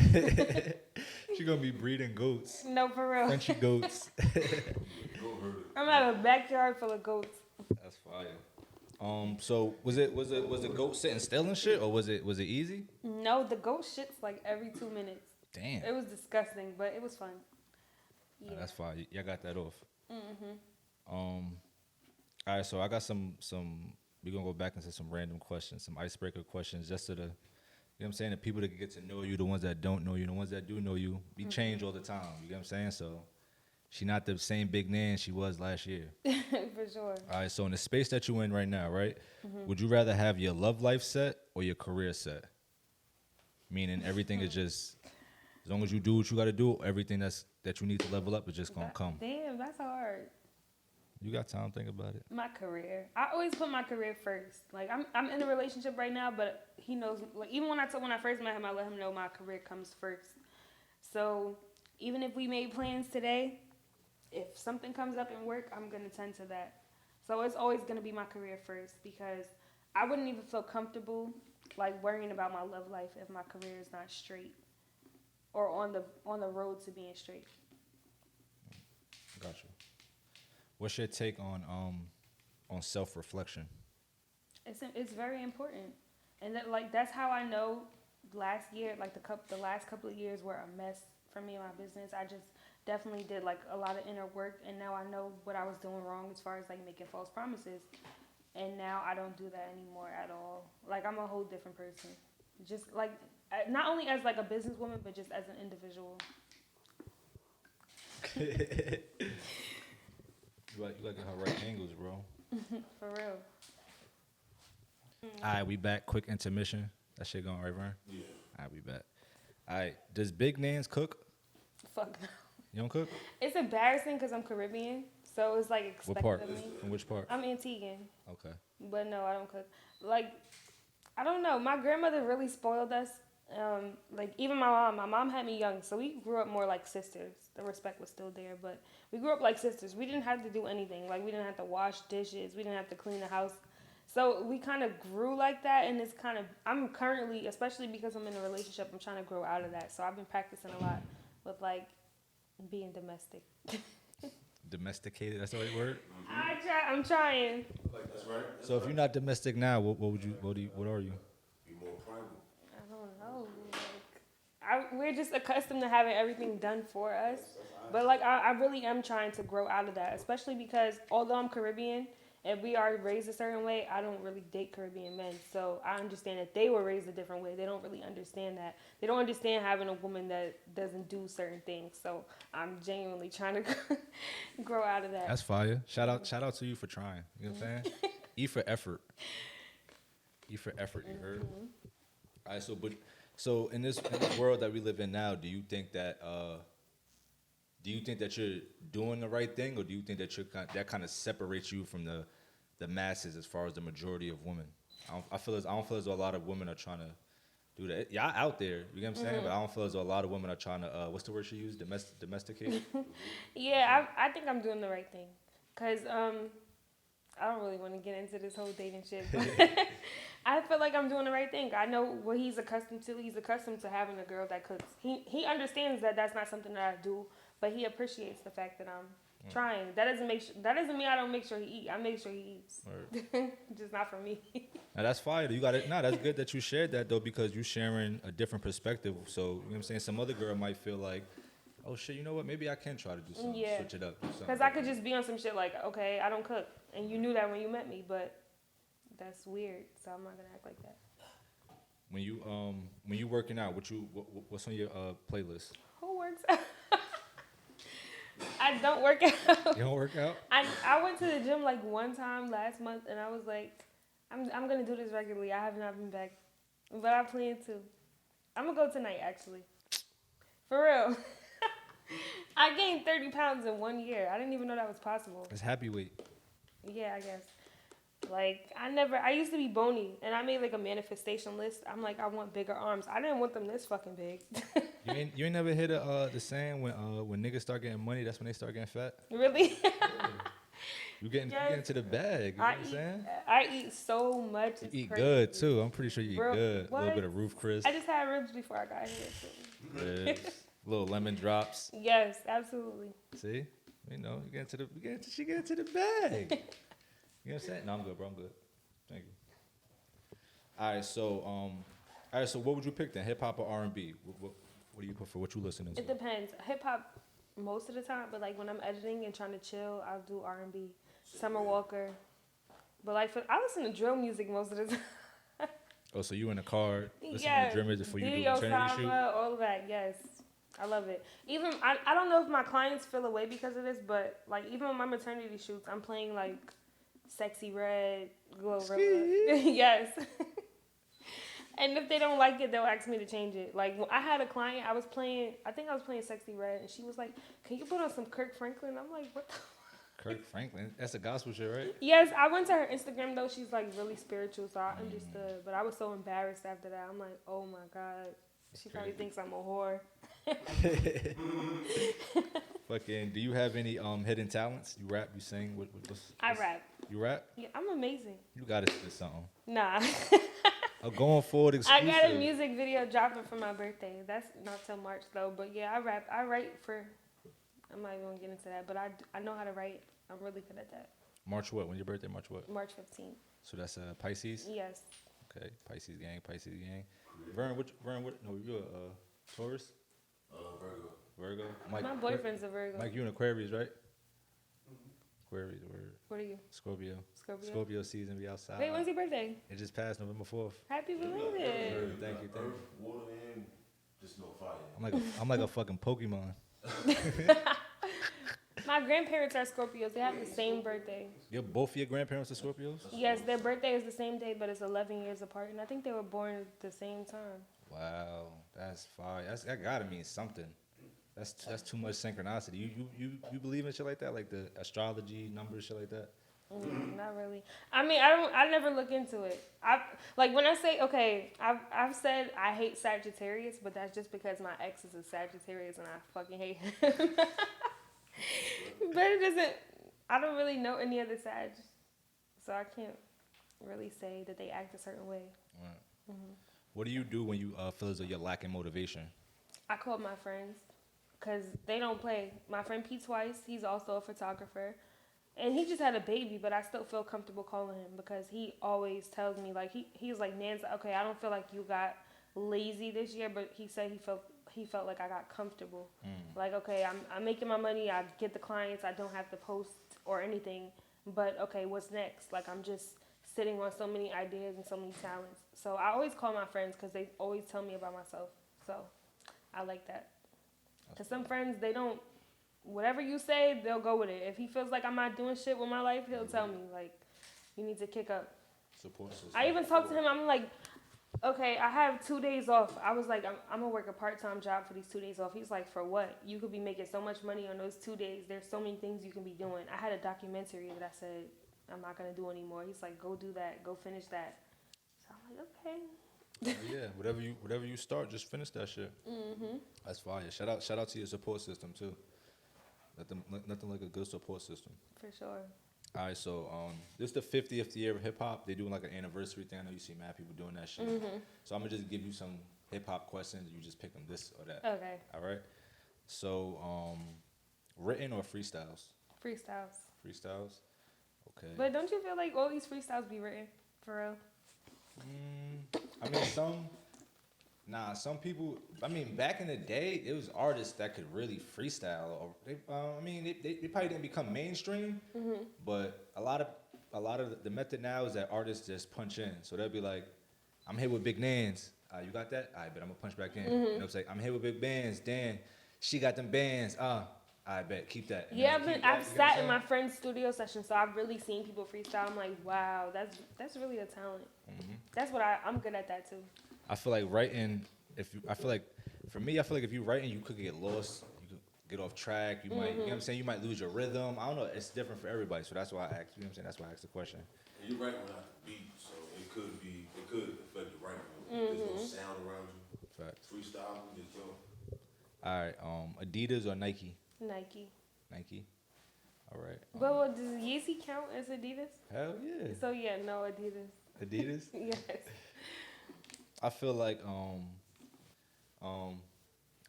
She gonna be breeding goats. No, for real. Frenchy goats. I'm gonna have a backyard full of goats. That's fire. So was the goat sitting still and shit, or was it easy? No, the goat shits like every 2 minutes. Damn. It was disgusting, but it was fun. Yeah. That's fire. Y'all got that off. All right, so I got some. We're gonna go back into some random questions, some icebreaker questions, just to the, you know what I'm saying, the people that can get to know you, the ones that don't know you, the ones that do know you. We change all the time. You get what I'm saying? So she not the same Big Nan she was last year. For sure. All right, so in the space that you're in right now, right? Would you rather have your love life set or your career set? Meaning everything is just, as long as you do what you got to do, everything that you need to level up is just gonna come. Damn, that's hard. You got time to think about it. My career. I always put my career first. Like I'm in a relationship right now, but he knows. Like even when I first met him, I let him know my career comes first. So even if we made plans today, if something comes up in work, I'm gonna tend to that. So it's always gonna be my career first because I wouldn't even feel comfortable like worrying about my love life if my career is not straight or on the road to being straight. Got you. What's your take on self-reflection? It's very important, and that's how I know. Last year, like the last couple of years were a mess for me and my business. I just definitely did like a lot of inner work, and now I know what I was doing wrong as far as like making false promises, and now I don't do that anymore at all. Like I'm a whole different person, just like not only as like a businesswoman, but just as an individual. You like her right angles, bro. For real. All right, we back. Quick intermission. That shit going right, Vern? Yeah. All right, we back. All right, does Big Nans cook? Fuck no. You don't cook? It's embarrassing because I'm Caribbean, so it's like What expected part? of me. From which part? I'm Antiguan, Okay. but no, I don't cook. Like, I don't know. My grandmother really spoiled us. Like even my mom had me young, so we grew up more like sisters. The respect was still there, but we grew up like sisters. We didn't have to do anything. Like we didn't have to wash dishes. We didn't have to clean the house. So we kind of grew like that, and it's kind of, I'm currently, especially because I'm in a relationship, I'm trying to grow out of that. So I've been practicing a lot with like being domestic. Domesticated, that's the right word? I'm trying. That's right. So if you're not domestic now, what are you? Be more primal. I don't know. Like, we're just accustomed to having everything done for us. But like, I really am trying to grow out of that, especially because although I'm Caribbean and we are raised a certain way, I don't really date Caribbean men. So I understand that they were raised a different way. They don't really understand that. They don't understand having a woman that doesn't do certain things. So I'm genuinely trying to grow out of that. That's fire. Shout out to you for trying. You know what I'm saying? E for effort. E for effort, you heard? All right, so in this world that we live in now, do you think that you're doing the right thing, or do you think that that kind of separates you from the masses as far as the majority of women? I don't feel as though a lot of women are trying to do that. Y'all out there, you get what I'm saying? But I don't feel as though a lot of women are trying to, what's the word she used? Domesticate? Yeah, I think I'm doing the right thing. Because I don't really want to get into this whole dating shit. But I feel like I'm doing the right thing. I know what he's accustomed to. He's accustomed to having a girl that cooks. He understands that that's not something that I do, but he appreciates the fact that I'm trying. That doesn't mean I don't make sure he eat. I make sure he eats. Just not for me. Now that's fire. You got it. No, that's good that you shared that though, because you're sharing a different perspective. So you know what I'm saying. Some other girl might feel like, oh shit, you know what? Maybe I can try to do something. Yeah. Switch it up. Because I could just be on some shit like, okay, I don't cook, and you knew that when you met me, but that's weird. So I'm not gonna act like that. When you working out, what's on your playlist? Who works out? I don't work out. You don't work out? I went to the gym like one time last month, and I was like, I'm gonna do this regularly. I have not been back, but I plan to. I'm gonna go tonight, actually. For real. I gained 30 pounds in 1 year. I didn't even know that was possible. It's happy weight. Yeah, I guess. Like, I used to be bony, and I made like a manifestation list. I'm like, I want bigger arms. I didn't want them this fucking big. You ain't never hear the saying when niggas start getting money, that's when they start getting fat? Really? You getting into the bag, you know what I'm saying? I eat so much. You It's eat crazy. good too. I'm pretty sure you eat Bro, good. A what? little bit of roof Chris. I just had ribs before I got here, too. Ribs, little lemon drops. Yes, absolutely. See? You know, she get into the bag. You know what I'm saying? No, I'm good, bro. I'm good. Thank you. All right, so what would you pick then? Hip hop or R&B? What do you prefer? What you listening to? It depends. Hip hop most of the time, but like when I'm editing and trying to chill, I'll do R&B. Summer Walker. But like I listen to drill music most of the time. Oh, so you in the car listening Yeah, to drummers before you do Video maternity shoot? Sama, all of that. Yes, I love it. Even I don't know if my clients feel away because of this, but like even on my maternity shoots, I'm playing like Sexy Red, Glorilla. Yes. And if they don't like it, they'll ask me to change it. Like I had a client, I think I was playing Sexy Red, and she was like, "Can you put on some Kirk Franklin?" I'm like, "What the?" Kirk Franklin, that's a gospel shit, right? Yes, I went to her Instagram though. She's like really spiritual, so I understood. But I was so embarrassed after that. I'm like, oh my god, she probably thinks I'm a whore. Fucking, do you have any hidden talents? You rap, you sing? I rap. You rap? Yeah, I'm amazing. You gotta spit something. Nah. A going forward exclusive. I got a music video dropping for my birthday. That's not till March though. But yeah, I rap. I write for. I'm not even gonna get into that, but I know how to write. I'm really good at that. March what? When's your birthday? March what? March 15th. So that's Pisces? Yes. Okay, Pisces gang. Vern, no, you're a Taurus? Virgo. Mike, My boyfriend's a Virgo. Mike, you an Aquarius, right? Aquarius, word. What are you? Scorpio. Scorpio? Scorpio season, we outside. Wait, when's your birthday? It just passed November 4th. Happy belated. Word, thank you. Earth, water, and just no fire. I'm like a fucking Pokemon. My grandparents are Scorpios. They have the same birthday. Both of your grandparents are Scorpios? Yes, their birthday is the same day, but it's 11 years apart, and I think they were born at the same time. Wow, that's fire. That gotta mean something. That's too much synchronicity. You believe in shit like that, like the astrology numbers, shit like that? Not really. I mean, I never look into it. Like when I say, okay, I've said I hate Sagittarius, but that's just because my ex is a Sagittarius and I fucking hate him. But it doesn't. I don't really know any other Sag, so I can't really say that they act a certain way. Right. What do you do when you feel as though you're lacking motivation? I call my friends because they don't play. My friend P Twice, he's also a photographer. And he just had a baby, but I still feel comfortable calling him because he always tells me, like, he's like, Nancy, okay, I don't feel like you got lazy this year, but he said he felt like I got comfortable. Like, okay, I'm making my money, I get the clients, I don't have to post or anything, but okay, what's next? Like, I'm just sitting on so many ideas and so many talents. So I always call my friends because they always tell me about myself. So I like that. Because some friends, they don't, whatever you say, they'll go with it. If he feels like I'm not doing shit with my life, he'll tell me, like, you need to kick up. Support system. I even talked to him, I'm like, okay, I have 2 days off. I was like, I'm going to work a part-time job for these 2 days off. He's like, for what? You could be making so much money on those 2 days. There's so many things you can be doing. I had a documentary that I said I'm not going to do anymore. He's like, go do that. Go finish that. So I'm like, okay. Yeah, whatever you start, just finish that shit. That's fire. Shout out to your support system too. Nothing like a good support system. For sure. All right, so this is the 50th year of hip hop. They're doing like an anniversary thing. I know you see mad people doing that shit. So I'm gonna just give you some hip hop questions. You just pick them, this or that. Okay. All right. So written or freestyles? Freestyles. Freestyles. Okay. But don't you feel like all these freestyles be written? For real? I mean, some people. I mean, back in the day, it was artists that could really freestyle. Or they probably didn't become mainstream, but a lot of the method now is that artists just punch in. So they'll be like, "I'm here with Big Nans. You got that? I bet I'm gonna punch back in." You know, it's like, "I'm here with Big Bands. Dan, she got them bands. I bet keep that." And Yeah, you know I've what sat I'm in my friend's studio session, so I've really seen people freestyle. I'm like, wow, that's really a talent. That's what I'm good at that too. I feel like writing. For me, I feel like if you writing, you could get lost. You could get off track. You might, you know what I'm saying. You might lose your rhythm. I don't know. It's different for everybody. So that's why I asked. You know what I'm saying. That's why I asked the question. And you're right without the beat, so it could affect your writing. There's no sound around you. Facts. Freestyle, just go. All right. Adidas or Nike? Nike. Nike. All right. But what, does Yeezy count as Adidas? Hell yeah. So yeah, no Adidas. Adidas. Yes. I feel like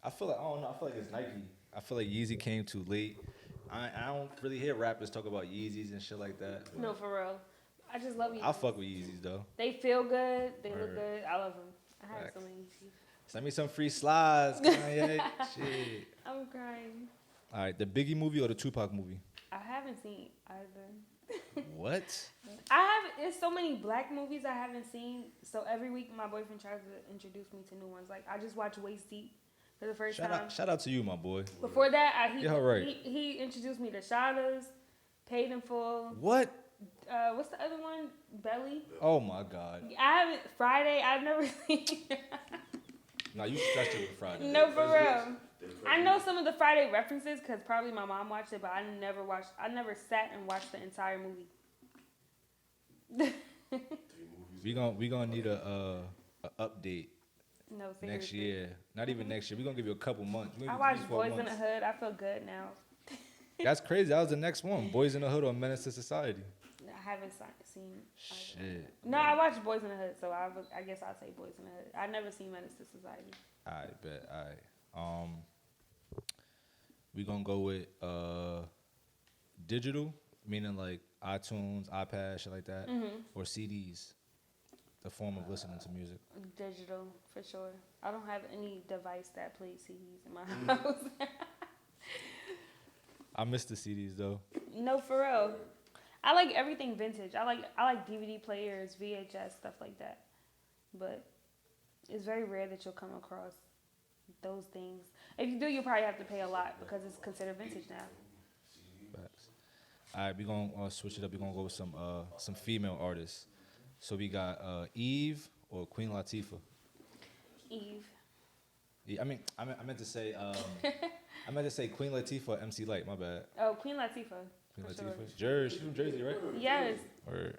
I feel like it's Nike. I feel like Yeezy came too late. I don't really hear rappers talk about Yeezys and shit like that. No, for real. I just love Yeezys. I fuck with Yeezys though. They feel good. They look Word. good. I love them. I have Facts. so many Yeezys. Send me some free slides, Kanye. Shit. I'm crying. All right, the Biggie movie or the Tupac movie? I haven't seen either. What? There's so many black movies I haven't seen. So every week my boyfriend tries to introduce me to new ones. Like I just watched Waist Deep for the first time. Shout out to you, my boy. Before that, Yeah, right. he introduced me to Shada's, Paid in Full. What? What's the other one? Belly. Oh my God. I haven't. Friday. I've never seen. No, you stretched it with Friday. No, for real. I know some of the Friday references because probably my mom watched it, but I never sat and watched the entire movie. We gonna need a update No, seriously. next year. Not even next year. We're gonna give you a couple months. Maybe I watched 3-4 Boys in the months. Hood. I feel good now. That's crazy. That was the next one. Boys in the Hood or Menace to Society. I haven't seen. Shit. No, I watched Boys in the Hood, so I guess I'll say Boys in the Hood. I never seen Menace to Society. I bet. All right. We gonna go with digital, meaning like iTunes, iPad, shit like that, or CDs, the form of listening to music. Digital, for sure. I don't have any device that plays CDs in my house. I miss the CDs though. No, for real. I like everything vintage. I like DVD players, VHS, stuff like that. But it's very rare that you'll come across those things. If you do, you'll probably have to pay a lot because it's considered vintage now. All right, we gonna switch it up. We gonna go with some female artists. So we got Eve or Queen Latifah. Eve. Yeah, I meant to say Queen Latifah or MC Light. My bad. Oh, Queen Latifah. Queen For Latifah. sure. Jersey. She's from Jersey, right? Yes. Or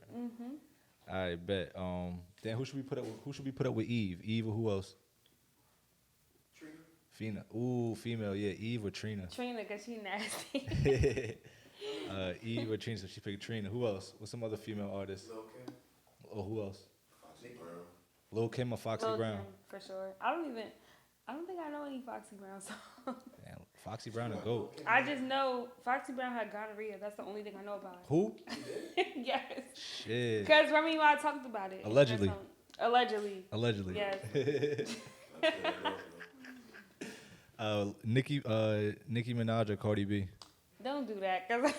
I bet. Then who should we put up? Who should we put up with Eve? Eve or who else? Trina. Fina. Ooh, female. Yeah, Eve or Trina. Trina, cause she nasty. Eve or Trina. So she picked Trina. Who else? What's some other female artists? Lil' Kim. Oh, who else? Foxy Brown. Lil' Kim or Foxy Lil' Brown? Kim, for sure. I don't think I know any Foxy Brown songs. Damn, Foxy Brown a goat. I just know Foxy Brown had gonorrhea. That's the only thing I know about her. Who? Yes. Shit. Because remember when I talked about it? Allegedly. That song. Allegedly. Allegedly. Yes. Nicki Minaj or Cardi B? Don't do that. Because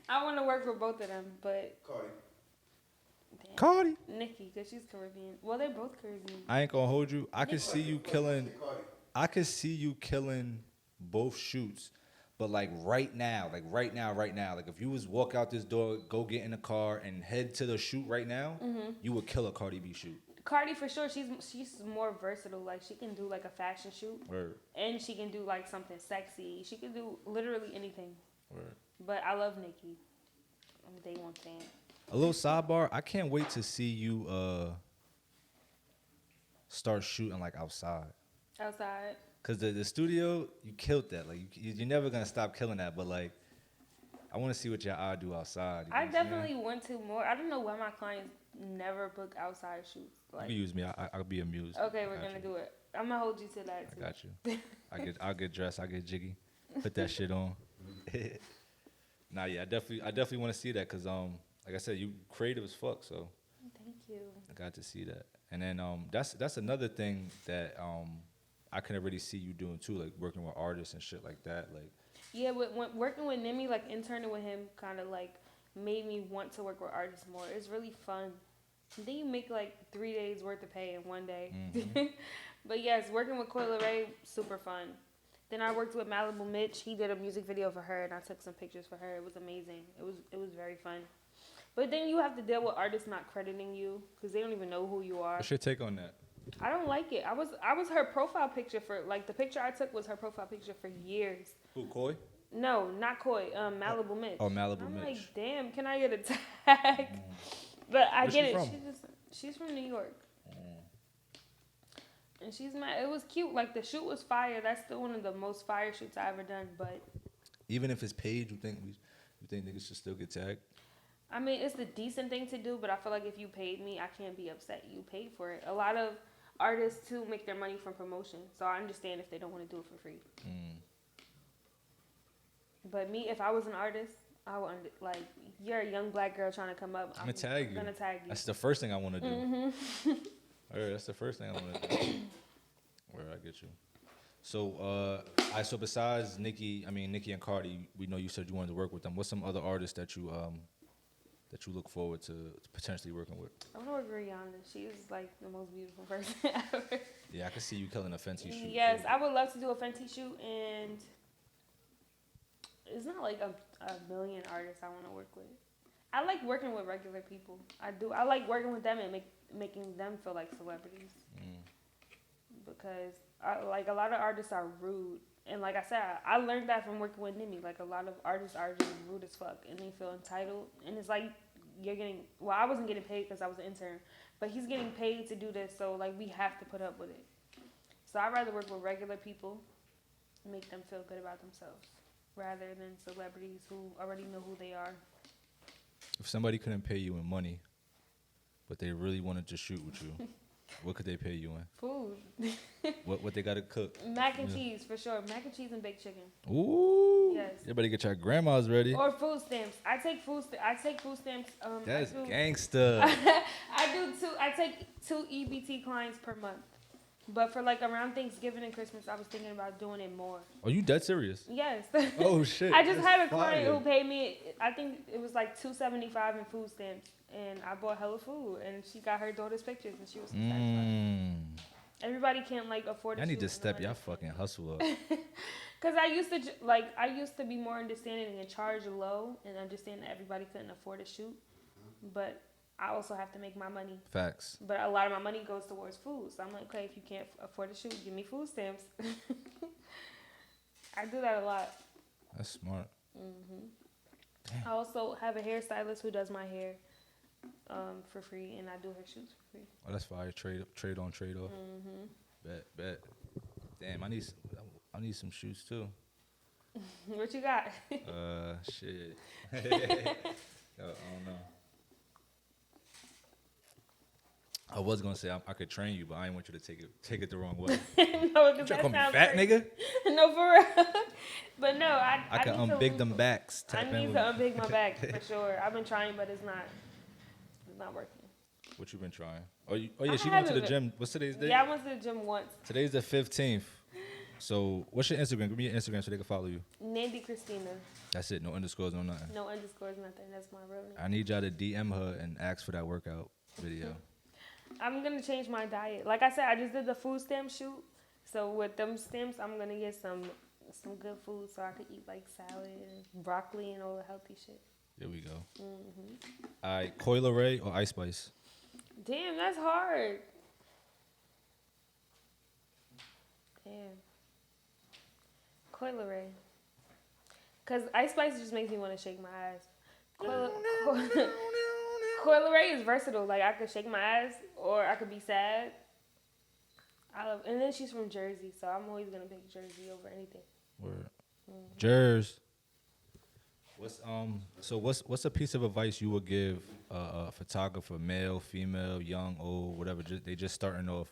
I want to work with both of them. But Cardi. damn. Cardi. Nikki, because she's Caribbean. Well, they're both Caribbean. I ain't gonna hold you. I could see you killing. Cardi. I could see you killing both shoots, but like right now, like if you was walk out this door, go get in the car, and head to the shoot right now, you would kill a Cardi B shoot. Cardi, for sure, she's more versatile. Like, she can do, like, a fashion shoot. Word. And she can do, like, something sexy. She can do literally anything. Word. But I love Nikki. I'm a day one fan. A little sidebar. I can't wait to see you start shooting like outside. Outside. Cause the studio, you killed that. Like you're never gonna stop killing that. But like, I want to see what your eye do outside. You know I what I'm saying? definitely want to more. I don't know why my clients never book outside shoots. You Like, can use me. I'll be amused. okay, I we're got gonna you. do it. I'm gonna hold you to that I too. got you. I'll get dressed. I'll get jiggy. Put that shit on. Nah, yeah, I definitely want to see that. Cause like I said, you creative as fuck. So Thank you. I got to see that. And then that's another thing that I can already see you doing too, like working with artists and shit like that. Like, Yeah, when working with Nimi, like interning with him, kind of like made me want to work with artists more. It's really fun. And then you make like 3 days worth of pay in one day. But yes, working with Coi Leray, super fun. Then I worked with Malibu Mitch. He did a music video for her, and I took some pictures for her. It was amazing. It was very fun. But then you have to deal with artists not crediting you because they don't even know who you are. what's your take on that? I don't like it. I was her profile picture for, like, the picture I took was her profile picture for years. Who, Koi? No, not Coi. Malibu Mitch. Oh, Malibu I'm Mitch. like, damn, can I get a tag? But I Where's get she it. from? She's from New York. And she's mad. It was cute. Like, the shoot was fire. That's still one of the most fire shoots I ever done. But Even if it's paid, you think niggas should still get tagged? I mean, it's the decent thing to do. But I feel like if you paid me, I can't be upset. You paid for it. A lot of artists too make their money from promotion. So I understand if they don't want to do it for free. But me, if I was an artist, I would like, you're a young black girl trying to come up. I'm gonna tag you. Gonna tag you. That's the first thing I want to do. Alright, that's the first thing I want to do. Where I get you. So, so besides Nicki and Cardi, we know you said you wanted to work with them. What's some other artists that you look forward to potentially working with? I want to work with Rihanna. She is like the most beautiful person ever. Yeah, I can see you killing a Fenty shoot. Yes, too. I would love to do a Fenty shoot, and it's not like a million artists I want to work with. I like working with regular people. I do. I like working with them and making them feel like celebrities. Because like a lot of artists are rude, and like I said, I learned that from working with Nimi. Like, a lot of artists are just rude as fuck, and they feel entitled. And it's like, you're getting, well, I wasn't getting paid because I was an intern, but he's getting paid to do this, so like, we have to put up with it. So I'd rather work with regular people, make them feel good about themselves, rather than celebrities who already know who they are. If somebody couldn't pay you in money, but they really wanted to shoot with you, what could they pay you in? Food. What they gotta cook? Mac and cheese, for sure. Mac and cheese and baked chicken. Ooh. Yes. You better get your grandmas ready. Or food stamps. I take food stamps. That's I do, gangsta. I take 2 EBT clients per month. But for like around Thanksgiving and Christmas, I was thinking about doing it more. Are you dead serious? Yes. Oh shit. I just That's had a client fire. who paid me, I think it was like $275 in food stamps, and I bought hella food, and she got her daughter's pictures, and she was so satisfied. Everybody can't like afford. I need to shoot in step the y'all money. fucking hustle up. Cause I used to be more understanding and charge low and understand that everybody couldn't afford a shoot, but I also have to make my money. Facts. But a lot of my money goes towards food, so I'm like, okay, if you can't afford a shoot, give me food stamps. I do that a lot. That's smart. I also have a hairstylist who does my hair for free, and I do her shoots for free. Oh, that's fire. Trade on, trade off. Bet. Damn, I need some shoes too. What you got? Shit. I don't know. I was gonna say I could train you, but I didn't want you to take it the wrong way. No, You because trying to call me that sounds fat, crazy. nigga? No, for real. But no, I can need to unbig lose them some- backs. I Tap in need with to me. unbig my back for sure. I've been trying, but it's not working. What you been trying? Oh yeah, I she went to the haven't gym. What's today's date? Yeah, I went to the gym once. Today's the 15th. So what's your Instagram? Give me your Instagram so they can follow you. NANDI CHRISTINA. That's it. No underscores, no nothing. No underscores, nothing. That's my real name. I need y'all to DM her and ask for that workout video. I'm gonna change my diet. Like I said, I just did the food stamp shoot. So with them stamps, I'm gonna get some good food so I could eat like salad and broccoli and all the healthy shit. There we go. All right, Coil Ray or Ice Spice? Damn, that's hard. Damn. Coil Ray. Cause Ice Spice just makes me want to shake my ass. Coil Ray is versatile. Like I could shake my ass or I could be sad. And then she's from Jersey, so I'm always gonna pick Jersey over anything. Word. Jers. What's a piece of advice you would give a photographer, male, female, young, old, whatever? They just starting off.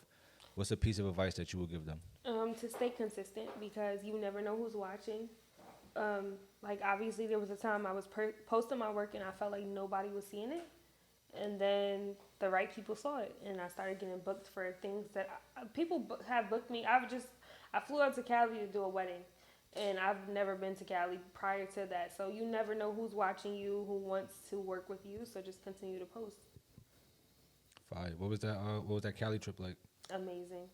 What's a piece of advice that you would give them? To stay consistent because you never know who's watching. Like obviously there was a time I was posting my work and I felt like nobody was seeing it, and then the right people saw it and I started getting booked for things that people have booked me. I flew out to Cali to do a wedding, and I've never been to Cali prior to that. So you never know who's watching you, who wants to work with you. So just continue to post. Fire. What was that Cali trip like? Amazing.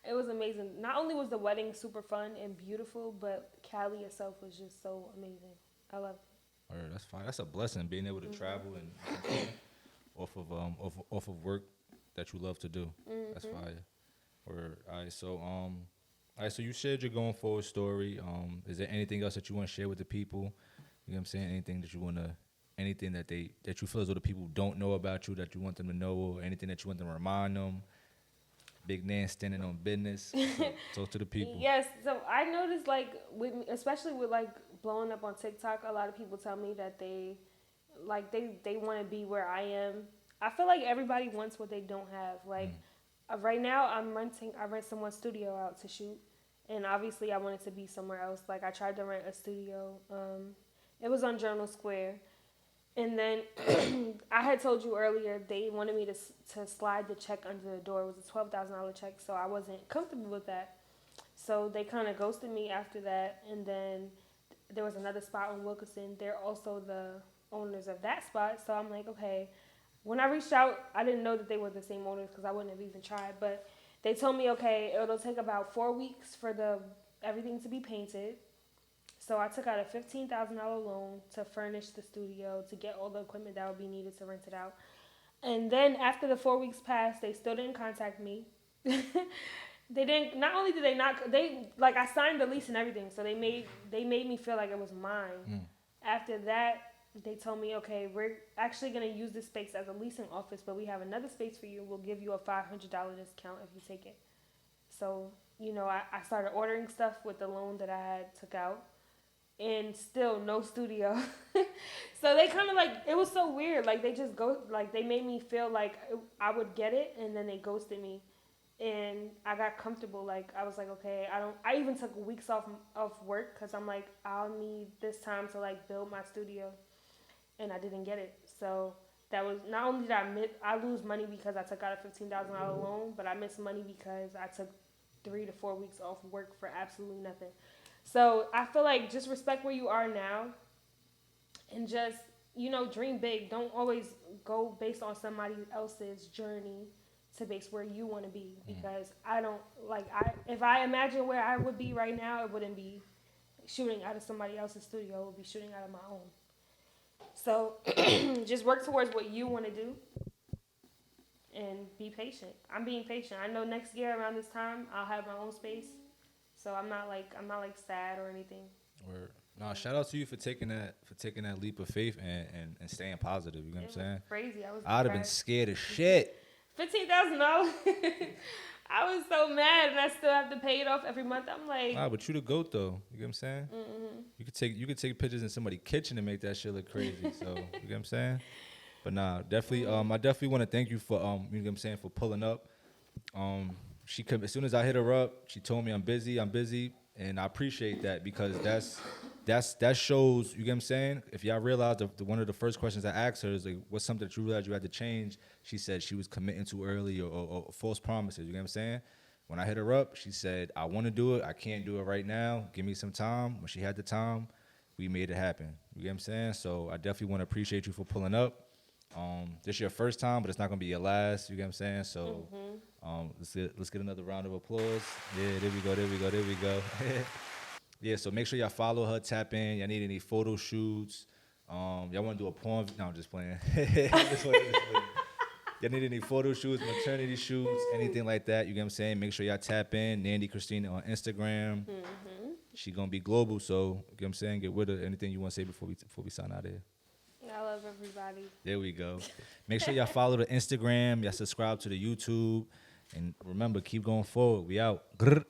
It was amazing. Not only was the wedding super fun and beautiful, but Cali itself was just so amazing. I loved it. All right, that's fine. That's a blessing, being able to travel and off of work that you love to do. That's fire. All right, so you shared your going forward story. Is there anything else that you want to share with the people? You know what I'm saying? Anything that you feel as though the people don't know about you that you want them to know, or anything that you want them to remind them? Big Nan standing on business. Talk to the people. Yes, so I noticed like especially with like blowing up on TikTok, a lot of people tell me that they want to be where I am. I feel like everybody wants what they don't have. Like right now I rent someone's studio out to shoot, and obviously I wanted to be somewhere else. Like I tried to rent a studio. It was on Journal Square. And then I had told you earlier they wanted me to slide the check under the door. It was a $12,000 check, so I wasn't comfortable with that. So they kind of ghosted me after that. And then there was another spot on Wilkinson. They're also the owners of that spot. So I'm like, okay. When I reached out, I didn't know that they were the same owners because I wouldn't have even tried. But they told me, okay, it'll take about 4 weeks for everything to be painted. So I took out a $15,000 loan to furnish the studio, to get all the equipment that would be needed to rent it out. And then after the 4 weeks passed, they still didn't contact me. They didn't. Not only did they not, I signed the lease and everything, so they made me feel like it was mine. After that, they told me, okay, we're actually gonna use this space as a leasing office, but we have another space for you. We'll give you a $500 discount if you take it. So I started ordering stuff with the loan that I had took out. And still no studio. So they kind of it was so weird. Like they just they made me feel like I would get it, and then they ghosted me. And I got comfortable. Like I was like, okay, I even took weeks off work because I'm like, I'll need this time to build my studio. And I didn't get it. So that was, not only did I lose money because I took out a $15,000 loan, but I missed money because I took 3 to 4 weeks off work for absolutely nothing. So I feel like just respect where you are now and just, dream big. Don't always go based on somebody else's journey to base where you want to be, because I don't like if I imagine where I would be right now, it wouldn't be shooting out of somebody else's studio. It would be shooting out of my own. So just work towards what you want to do and be patient. I'm being patient. I know next year around this time I'll have my own space, so I'm not like sad or anything. Word. No, shout out to you for taking that leap of faith and staying positive. You know what I'm saying? Crazy. I'd have been scared as shit. $15,000. I was so mad, and I still have to pay it off every month. I'm like, Nah, but you the GOAT though. You know what I'm saying? mm-hmm. You could take pictures in somebody's kitchen and make that shit look crazy. So you know what I'm saying? But nah, definitely. I definitely want to thank you for you know what I'm saying, for pulling up. She could, as soon as I hit her up, she told me I'm busy, and I appreciate that, because that shows, you get what I'm saying? If y'all realize one of the first questions I asked her is like, what's something that you realized you had to change? She said she was committing too early or false promises, you get what I'm saying? When I hit her up, she said, I want to do it, I can't do it right now, give me some time. When she had the time, we made it happen, you get what I'm saying? So I definitely want to appreciate you for pulling up. This is your first time, but it's not gonna be your last, you get what I'm saying? So let's get another round of applause. Yeah, there we go. Yeah, so make sure y'all follow her, tap in. Y'all need any photo shoots. Y'all want to do a porn? No, I'm just playing. Y'all need any photo shoots, maternity shoots, anything like that, you get what I'm saying? Make sure y'all tap in. NANDI CHRISTINA on Instagram. She gonna be global, so you get what I'm saying? Get with her. Anything you want to say before we sign out here? I love everybody. There we go. Make sure y'all follow the Instagram. Y'all subscribe to the YouTube. And remember, keep going forward. We out. Grr.